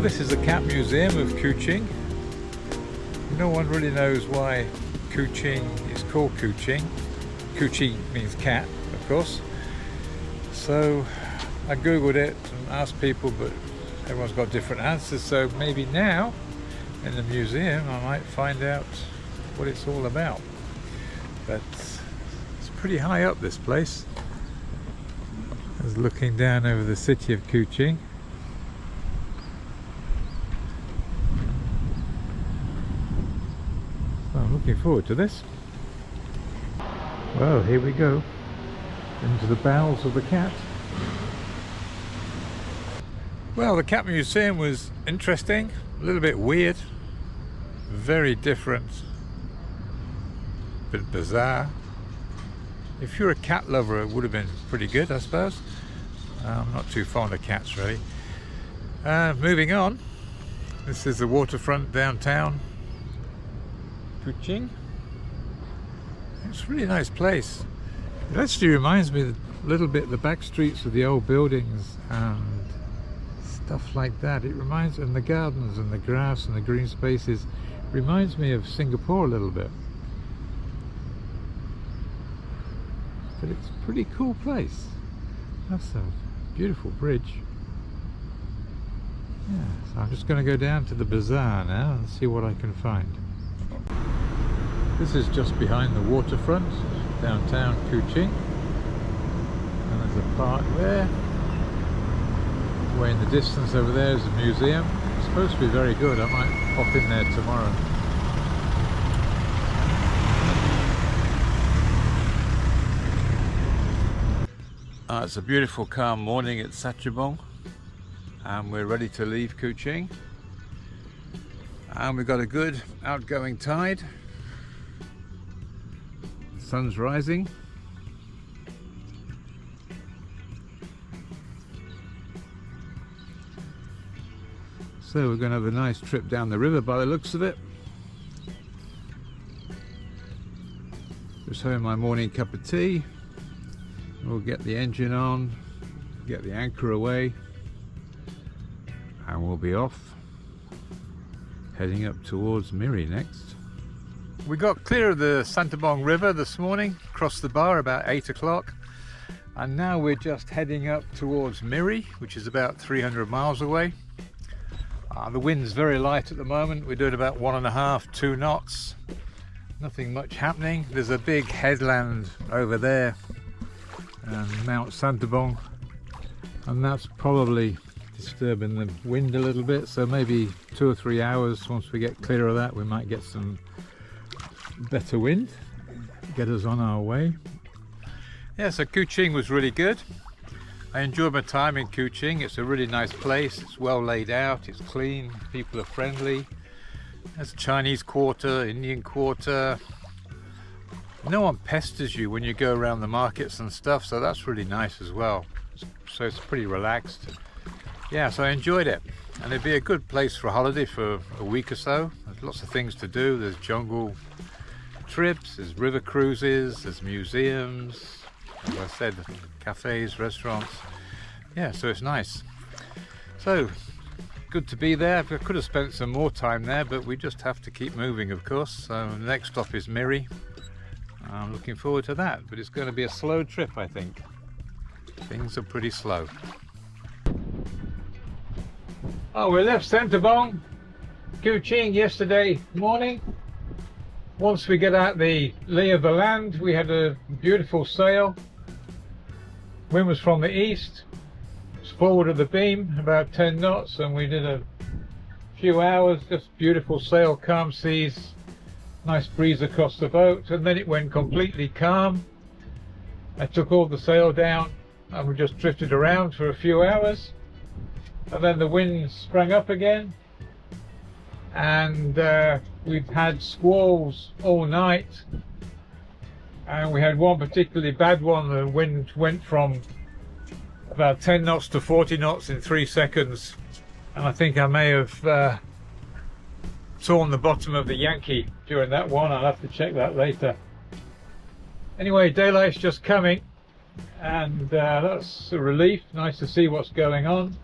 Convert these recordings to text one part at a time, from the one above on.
this is the cat museum of Kuching. No one really knows why Kuching is called Kuching. Kuching means cat, of course. So I googled it and asked people, but everyone's got different answers. So maybe now in the museum I might find out what it's all about. But it's pretty high up, this place. I was looking down over the city of Kuching. So I'm looking forward to this. Well, here we go, into the bowels of the cat. Well, the cat museum was interesting, a little bit weird, very different, a bit bizarre. If you're a cat lover, it would have been pretty good, I suppose. I'm not too fond of cats, really. Moving on, this is the waterfront downtown Kuching. It's a really nice place. It actually reminds me a little bit of the back streets of the old buildings and stuff like that. It reminds, and the gardens and the grass and the green spaces, reminds me of Singapore a little bit. But it's a pretty cool place. That's a beautiful bridge. Yeah, so I'm just going to go down to the bazaar now and see what I can find. This is just behind the waterfront, downtown Kuching. And there's a park there. Way in the distance over there is a museum. It's supposed to be very good. I might pop in there tomorrow. It's a beautiful calm morning at Sachibong, and we're ready to leave Kuching. And we've got a good outgoing tide. Sun's rising. So we're going to have a nice trip down the river by the looks of it. Just having my morning cup of tea. We'll get the engine on, get the anchor away, and we'll be off, heading up towards Miri next. We got clear of the Santubong River this morning, crossed the bar about 8 o'clock, and now we're just heading up towards Miri, which is about 300 miles away. The wind's very light at the moment. We're doing about 1.5, 2 knots. Nothing much happening. There's a big headland over there, and Mount Santubong, and that's probably disturbing the wind a little bit, so maybe 2 or 3 hours once we get clear of that we might get some better wind, get us on our way. Yeah, so Kuching was really good. I enjoyed my time in Kuching. It's a really nice place. It's well laid out, it's clean, people are friendly. There's a Chinese quarter, Indian quarter. No one pesters you when you go around the markets and stuff, so that's really nice as well. So it's pretty relaxed. Yeah, so I enjoyed it, and it'd be a good place for a holiday for a week or so. There's lots of things to do. There's jungle trips, there's river cruises, there's museums, as I said, cafes, restaurants. Yeah, so it's nice. So good to be there. I could have spent some more time there, but we just have to keep moving, of course. So the next stop is Miri. I'm looking forward to that, but it's going to be a slow trip, I think. Things are pretty slow. Oh, we left Santubong, Kuching yesterday morning. Once we get out the lay of the land, we had a beautiful sail. Wind was from the east. It was forward of the beam, about 10 knots, and we did a few hours, just beautiful sail, calm seas. Nice breeze across the boat, and then it went completely calm. I took all the sail down and we just drifted around for a few hours, and then the wind sprang up again, and we've had squalls all night, and we had one particularly bad one. The wind went from about 10 knots to 40 knots in 3 seconds, and I think I may have torn the bottom of the Yankee during that one. I'll have to check that later. Anyway, daylight's just coming, and that's a relief. Nice to see what's going on.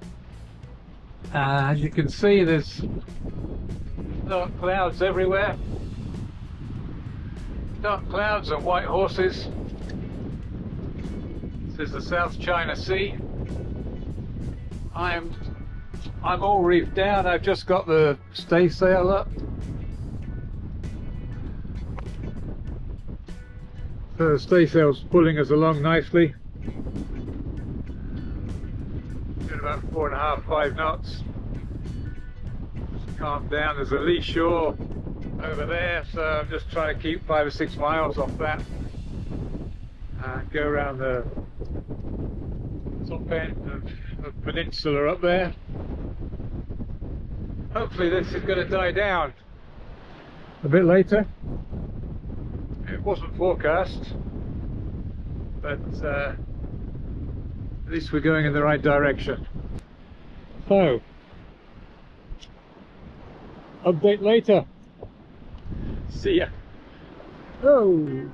As you can see, there's dark clouds everywhere. Dark clouds and white horses. This is the South China Sea. I'm all reefed down. I've just got the staysail up. So the staysail's pulling us along nicely. Doing about 4.5, 5 knots. Just calm down. There's a lee shore over there, so I'm just trying to keep 5 or 6 miles off that. Go around the top end of the peninsula up there. Hopefully this is going to die down a bit later. It wasn't forecast, but at least we're going in the right direction. So, update later. See ya. Oh.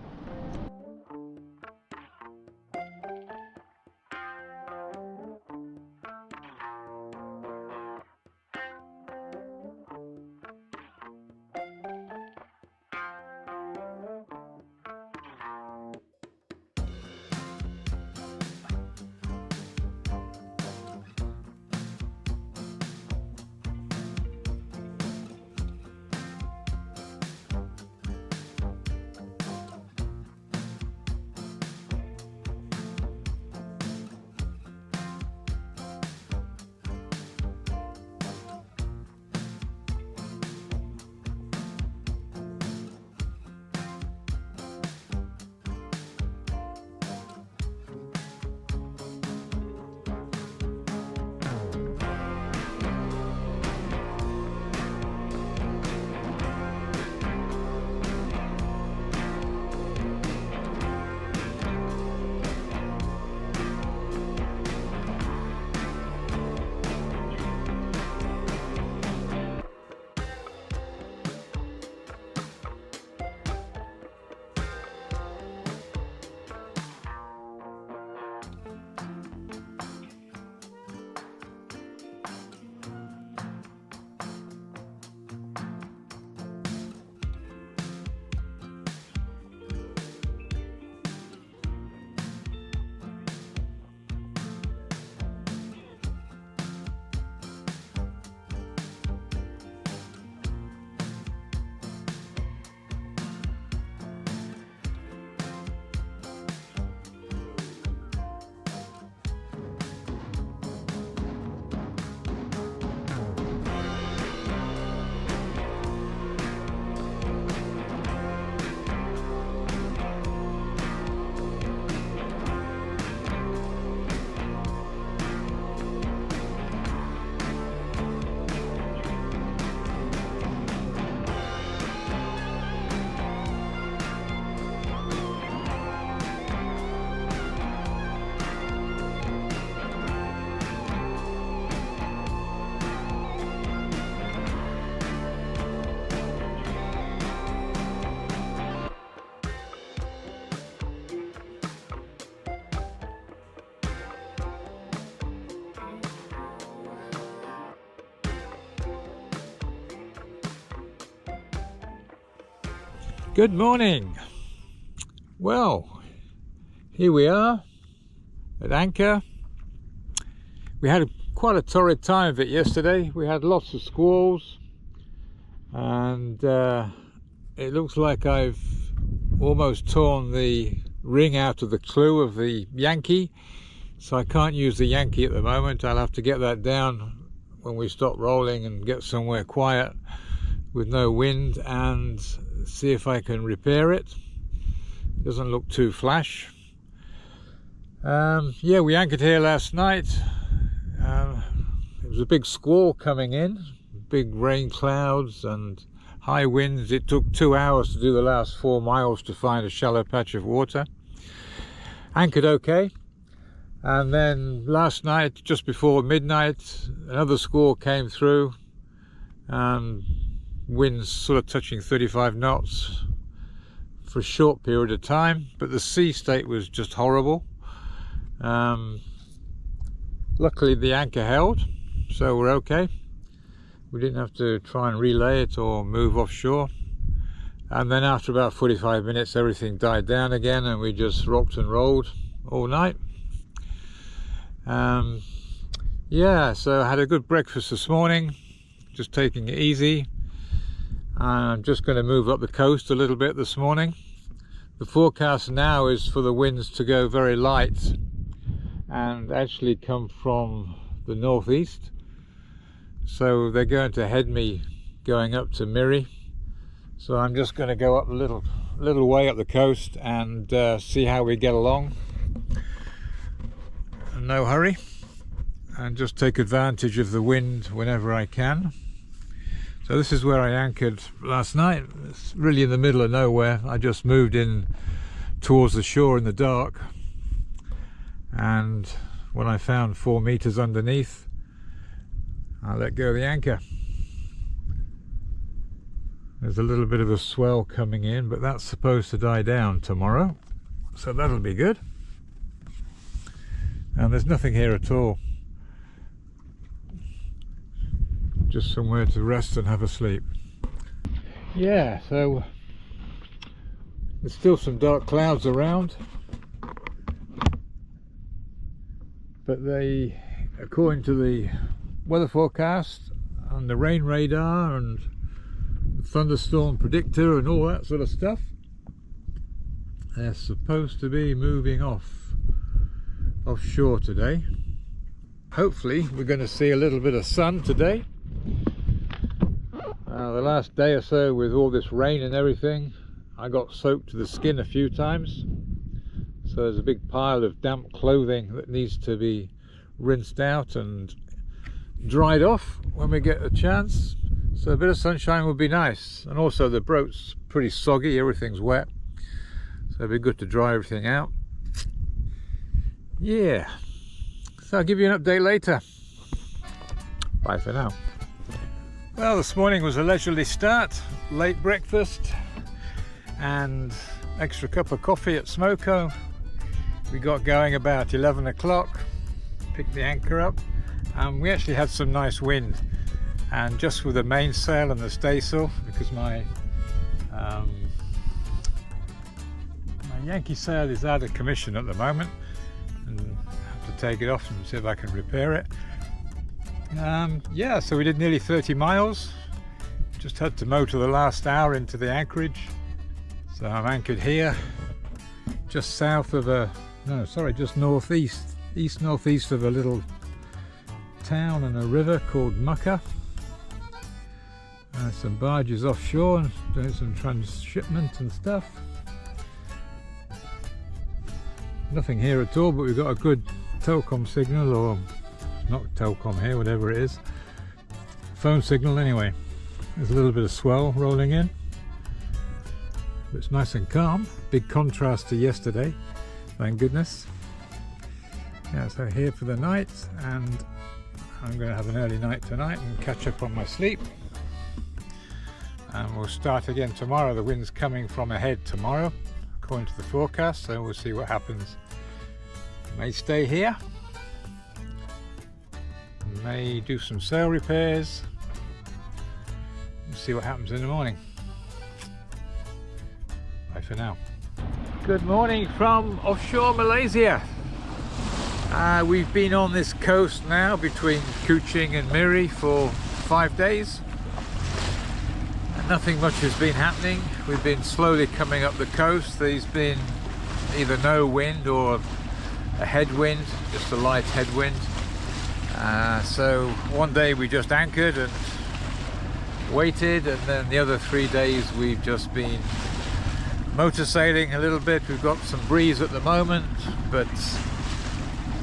Good morning. Well, here we are at anchor. We had quite a torrid time of it yesterday. We had lots of squalls, and it looks like I've almost torn the ring out of the clue of the Yankee, so I can't use the Yankee at the moment. I'll have to get that down when we stop rolling and get somewhere quiet with no wind and see if I can repair it. It doesn't look too flash. Yeah, we anchored here last night. It was a big squall coming in, big rain clouds and high winds. It took 2 hours to do the last 4 miles to find a shallow patch of water. Anchored okay, and then last night, just before midnight, another squall came through, and winds sort of touching 35 knots for a short period of time, but the sea state was just horrible. Luckily the anchor held, so we're okay. We didn't have to try and relay it or move offshore. And then after about 45 minutes everything died down again and we just rocked and rolled all night. Yeah, so I had a good breakfast this morning, just taking it easy. I'm just going to move up the coast a little bit this morning. The forecast now is for the winds to go very light and actually come from the northeast. So they're going to head me going up to Miri. So I'm just going to go up a little way up the coast and see how we get along. No hurry, and just take advantage of the wind whenever I can. So this is where I anchored last night. It's really in the middle of nowhere. I just moved in towards the shore in the dark, and when I found 4 meters underneath, I let go of the anchor. There's a little bit of a swell coming in, but that's supposed to die down tomorrow, so that'll be good. And there's nothing here at all. Just somewhere to rest and have a sleep. Yeah, so there's still some dark clouds around, but they, according to the weather forecast and the rain radar and the thunderstorm predictor and all that sort of stuff, they're supposed to be moving offshore today. Hopefully we're going to see a little bit of sun today. The last day or so with all this rain and everything, I got soaked to the skin a few times, so there's a big pile of damp clothing that needs to be rinsed out and dried off when we get a chance. So a bit of sunshine would be nice, and also the boat's pretty soggy, everything's wet, so it'd be good to dry everything out. Yeah, so I'll give you an update later. Bye for now. Well, this morning was a leisurely start, late breakfast and extra cup of coffee at Smoko. We got going about 11 o'clock, picked the anchor up, and we actually had some nice wind. And just with the mainsail and the staysail, because my Yankee sail is out of commission at the moment, and I have to take it off and see if I can repair it. Yeah, so we did nearly 30 miles. Just had to motor the last hour into the anchorage. So I'm anchored here, just south of just northeast of a little town and a river called Mucka. Some barges offshore and doing some transshipment and stuff. Nothing here at all, but we've got a good telecom signal, or not telecom here, whatever it is, phone signal anyway. There's a little bit of swell rolling in, but it's nice and calm. Big contrast to yesterday, thank goodness. Yeah, so here for the night, and I'm going to have an early night tonight and catch up on my sleep. And we'll start again tomorrow. The wind's coming from ahead tomorrow, according to the forecast, so we'll see what happens. May stay here, may do some sail repairs, and see what happens in the morning. Bye for now. Good morning from offshore Malaysia. We've been on this coast now between Kuching and Miri for 5 days. Nothing much has been happening. We've been slowly coming up the coast. There's been either no wind or a headwind, just a light headwind. So one day we just anchored and waited, and then the other 3 days we've just been motor sailing a little bit. We've got some breeze at the moment, but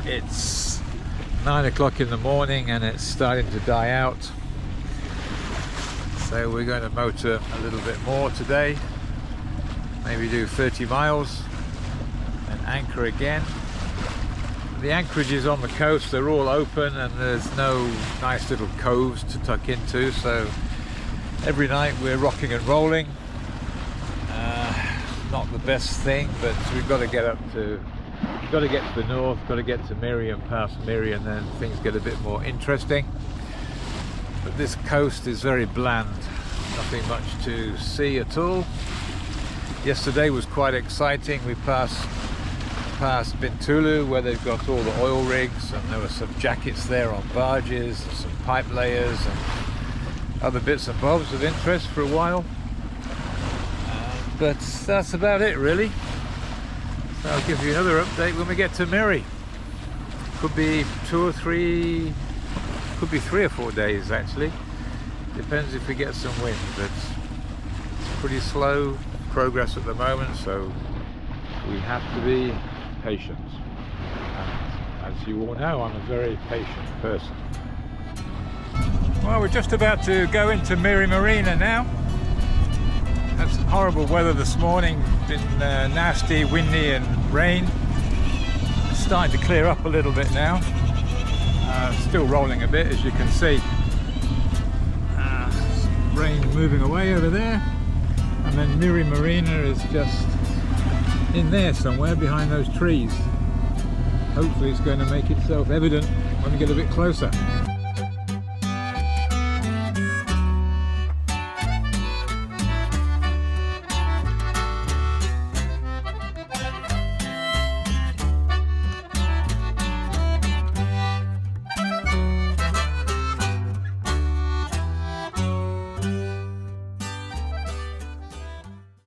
it's 9 o'clock in the morning and it's starting to die out. So we're going to motor a little bit more today, maybe do 30 miles and anchor again. The anchorages on the coast, they're all open and there's no nice little coves to tuck into, so every night we're rocking and rolling. Not the best thing, but we've got to get up to got to get to the north, got to get to Miri and past Miri, and then things get a bit more interesting. But this coast is very bland, nothing much to see at all. Yesterday was quite exciting. We passed Bintulu, where they've got all the oil rigs, and there were some jackets there on barges, and some pipe layers and other bits and bobs of interest for a while. But that's about it really. So I'll give you another update when we get to Miri. Could be 2 or 3, could be 3 or 4 days actually. Depends if we get some wind, but it's pretty slow progress at the moment, so we have to be patient. And as you all know, I'm a very patient person. Well, we're just about to go into Miri Marina now. Had some horrible weather this morning, been nasty, windy and rain. It's starting to clear up a little bit now. Still rolling a bit, as you can see. Rain moving away over there. And then Miri Marina is just in there somewhere behind those trees. Hopefully it's going to make itself evident when we get a bit closer.